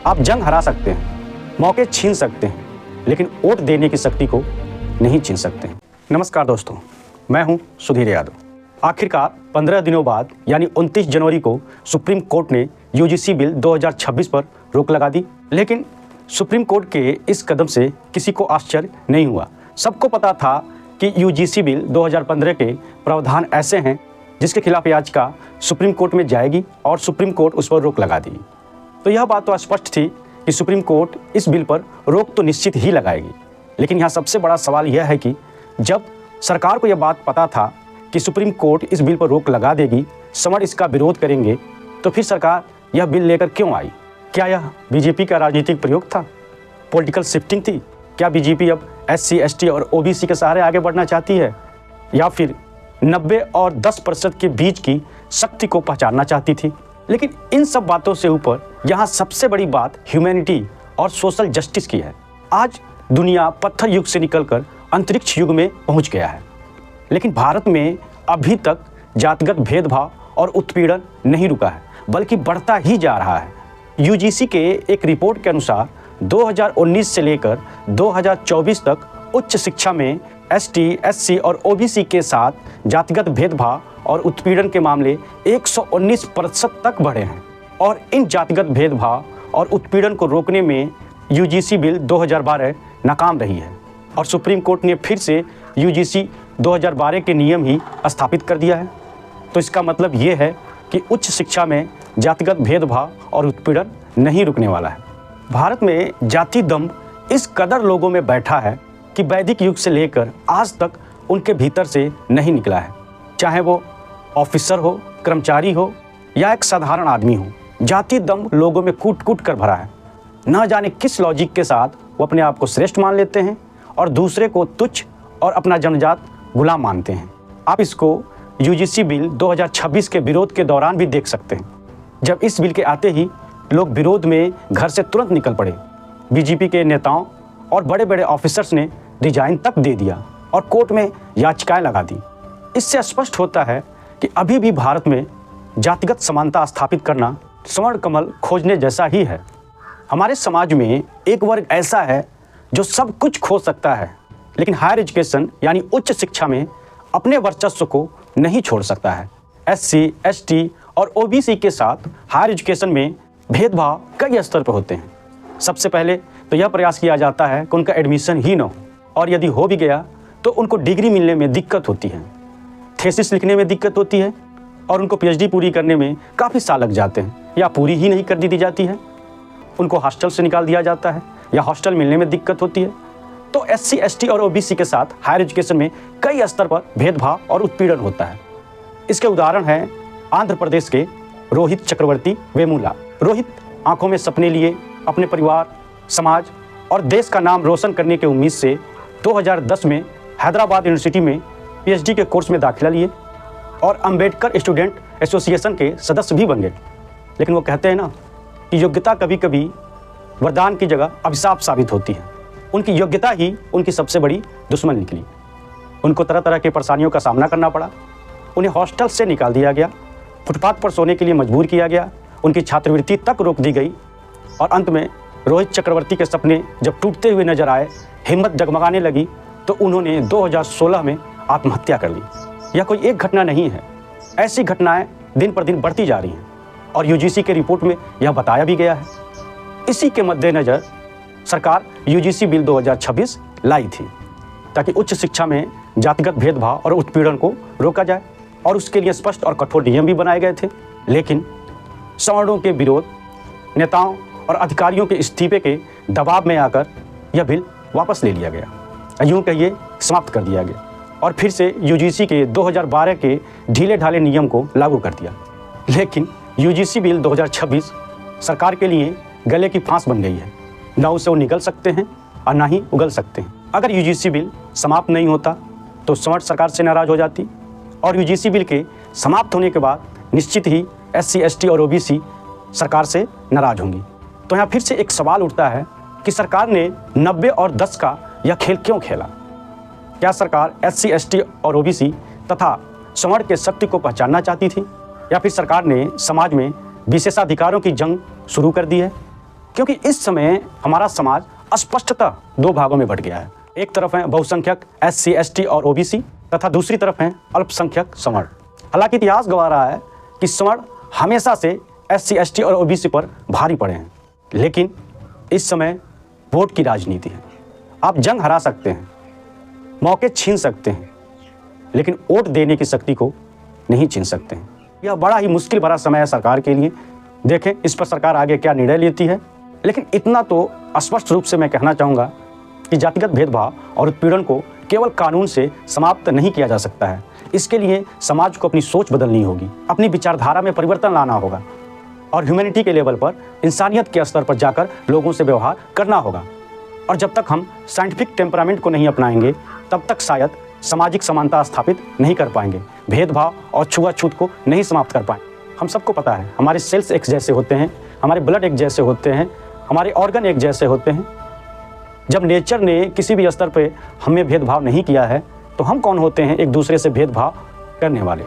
आप जंग हरा सकते हैं, मौके छीन सकते हैं, लेकिन वोट देने की शक्ति को नहीं छीन सकते। नमस्कार दोस्तों, मैं हूं सुधीर यादव। आखिरकार 15 दिनों बाद यानी 29 जनवरी को सुप्रीम कोर्ट ने यूजीसी बिल 2026 पर रोक लगा दी। लेकिन सुप्रीम कोर्ट के इस कदम से किसी को आश्चर्य नहीं हुआ। सबको पता था कि यूजीसी बिल 2015 के प्रावधान ऐसे हैं जिसके खिलाफ याचिका सुप्रीम कोर्ट में जाएगी और सुप्रीम कोर्ट उस पर रोक लगा देगी। तो यह बात तो स्पष्ट थी कि सुप्रीम कोर्ट इस बिल पर रोक तो निश्चित ही लगाएगी। लेकिन यहाँ सबसे बड़ा सवाल यह है कि जब सरकार को यह बात पता था कि सुप्रीम कोर्ट इस बिल पर रोक लगा देगी, समर इसका विरोध करेंगे, तो फिर सरकार यह बिल लेकर क्यों आई? क्या यह बीजेपी का राजनीतिक प्रयोग था? पॉलिटिकल शिफ्टिंग थी? क्या बीजेपी अब SC, ST और OBC के सहारे आगे बढ़ना चाहती है, या फिर 90 और 10% के बीच की शक्ति को पहचानना चाहती थी? लेकिन इन सब बातों से ऊपर यहाँ सबसे बड़ी बात ह्यूमैनिटी और सोशल जस्टिस की है। आज दुनिया पत्थर युग से निकलकर अंतरिक्ष युग में पहुँच गया है, लेकिन भारत में अभी तक जातिगत भेदभाव और उत्पीड़न नहीं रुका है, बल्कि बढ़ता ही जा रहा है। यूजीसी के एक रिपोर्ट के अनुसार 2019 से लेकर 2024 तक उच्च शिक्षा में ST, SC और OBC के साथ जातिगत भेदभाव और उत्पीड़न के मामले 119% तक बढ़े हैं। और इन जातिगत भेदभाव और उत्पीड़न को रोकने में यूजीसी बिल 2012 नाकाम रही है और सुप्रीम कोर्ट ने फिर से यूजीसी 2012 के नियम ही स्थापित कर दिया है। तो इसका मतलब ये है कि उच्च शिक्षा में जातिगत भेदभाव और उत्पीड़न नहीं रुकने वाला है। भारत में जाति दंभ इस कदर लोगों में बैठा है कि वैदिक युग से लेकर आज तक उनके भीतर से नहीं निकला है। चाहे वो ऑफिसर हो, कर्मचारी हो या एक साधारण आदमी हो, जाति दंभ लोगों में कूट कूट कर भरा है। न जाने किस लॉजिक के साथ वो अपने आप को श्रेष्ठ मान लेते हैं और दूसरे को तुच्छ और अपना जन्मजात गुलाम मानते हैं। आप इसको यूजीसी बिल 2026 के विरोध के दौरान भी देख सकते हैं। जब इस बिल के आते ही लोग विरोध में घर से तुरंत निकल पड़े। बीजेपी के नेताओं और बड़े बड़े ऑफिसर्स ने रिजाइन तक दे दिया और कोर्ट में याचिकाएं लगा दी। इससे स्पष्ट होता है कि अभी भी भारत में जातिगत समानता स्थापित करना स्वर्ण कमल खोजने जैसा ही है। हमारे समाज में एक वर्ग ऐसा है जो सब कुछ खो सकता है, लेकिन हायर एजुकेशन यानी उच्च शिक्षा में अपने वर्चस्व को नहीं छोड़ सकता है। SC, ST और OBC के साथ हायर एजुकेशन में भेदभाव कई स्तर पर होते हैं। सबसे पहले तो यह प्रयास किया जाता है कि उनका एडमिशन ही न हो, और यदि हो भी गया तो उनको डिग्री मिलने में दिक्कत होती है, थीसिस लिखने में दिक्कत होती है और उनको PhD पूरी करने में काफ़ी साल लग जाते हैं, या पूरी ही नहीं कर दी जाती है। उनको हॉस्टल से निकाल दिया जाता है या हॉस्टल मिलने में दिक्कत होती है। तो SC, ST और OBC के साथ हायर एजुकेशन में कई स्तर पर भेदभाव और उत्पीड़न होता है। इसके उदाहरण हैं आंध्र प्रदेश के रोहित चक्रवर्ती वेमुला। रोहित आंखों में सपने लिए अपने परिवार, समाज और देश का नाम रोशन करने की उम्मीद से 2010 में हैदराबाद यूनिवर्सिटी में PhD के कोर्स में दाखिला लिए और अंबेडकर स्टूडेंट एसोसिएशन के सदस्य भी बन गए। लेकिन वो कहते हैं ना कि योग्यता कभी कभी वरदान की जगह अभिशाप साबित होती है। उनकी योग्यता ही उनकी सबसे बड़ी दुश्मन निकली। उनको तरह तरह की परेशानियों का सामना करना पड़ा। उन्हें हॉस्टल से निकाल दिया गया, फुटपाथ पर सोने के लिए मजबूर किया गया, उनकी छात्रवृत्ति तक रोक दी गई और अंत में रोहित चक्रवर्ती के सपने जब टूटते हुए नजर आए, हिम्मत जगमगाने लगी, तो उन्होंने 2016 में आत्महत्या कर ली। यह कोई एक घटना नहीं है, ऐसी घटनाएं दिन पर दिन बढ़ती जा रही हैं और यूजीसी के रिपोर्ट में यह बताया भी गया है। इसी के मद्देनज़र सरकार यूजीसी बिल 2026 लाई थी ताकि उच्च शिक्षा में जातिगत भेदभाव और उत्पीड़न को रोका जाए, और उसके लिए स्पष्ट और कठोर नियम भी बनाए गए थे। लेकिन सवर्णों के विरोध, नेताओं और अधिकारियों के इस्तीफे के दबाव में आकर यह बिल वापस ले लिया गया, यूँ कहिए समाप्त कर दिया गया और फिर से यूजीसी के 2012 के ढीले ढाले नियम को लागू कर दिया। लेकिन यूजीसी बिल 2026 सरकार के लिए गले की फांस बन गई है। न उसे वो निगल सकते हैं और ना ही उगल सकते हैं। अगर यूजीसी बिल समाप्त नहीं होता तो स्वर्ण सरकार से नाराज़ हो जाती, और यूजीसी बिल के समाप्त होने के बाद निश्चित ही SC, ST और OBC सरकार से नाराज़ होंगी। तो यहाँ फिर से एक सवाल उठता है कि सरकार ने 90 और 10 का यह खेल क्यों खेला? क्या सरकार SC, ST और OBC तथा स्वर्ण के शक्ति को पहचानना चाहती थी, या फिर सरकार ने समाज में विशेषाधिकारों की जंग शुरू कर दी है? क्योंकि इस समय हमारा समाज स्पष्टतः दो भागों में बंट गया है। एक तरफ है बहुसंख्यक SC ST और OBC तथा दूसरी तरफ है अल्पसंख्यक सवर्ण। हालांकि इतिहास गवाह रहा है कि सवर्ण हमेशा से SC ST और OBC पर भारी पड़े हैं, लेकिन इस समय वोट की राजनीति है। आप जंग हरा सकते हैं, मौके छीन सकते हैं, लेकिन वोट देने की शक्ति को नहीं छीन सकते हैं। यह बड़ा ही मुश्किल भरा समय है सरकार के लिए। देखें इस पर सरकार आगे क्या निर्णय लेती है। लेकिन इतना तो स्पष्ट रूप से मैं कहना चाहूँगा कि जातिगत भेदभाव और उत्पीड़न को केवल कानून से समाप्त नहीं किया जा सकता है। इसके लिए समाज को अपनी सोच बदलनी होगी, अपनी विचारधारा में परिवर्तन लाना होगा और ह्यूमैनिटी के लेवल पर, इंसानियत के स्तर पर जाकर लोगों से व्यवहार करना होगा। और जब तक हम साइंटिफिक टेम्परामेंट को नहीं अपनाएंगे तब तक शायद सामाजिक समानता स्थापित नहीं कर पाएंगे, भेदभाव और छुआछूत को नहीं समाप्त कर पाएंगे। हम सबको पता है हमारे सेल्स एक जैसे होते हैं, हमारे ब्लड एक जैसे होते हैं, हमारे ऑर्गन एक जैसे होते हैं। जब नेचर ने किसी भी स्तर पे हमें भेदभाव नहीं किया है तो हम कौन होते हैं एक दूसरे से भेदभाव करने वाले।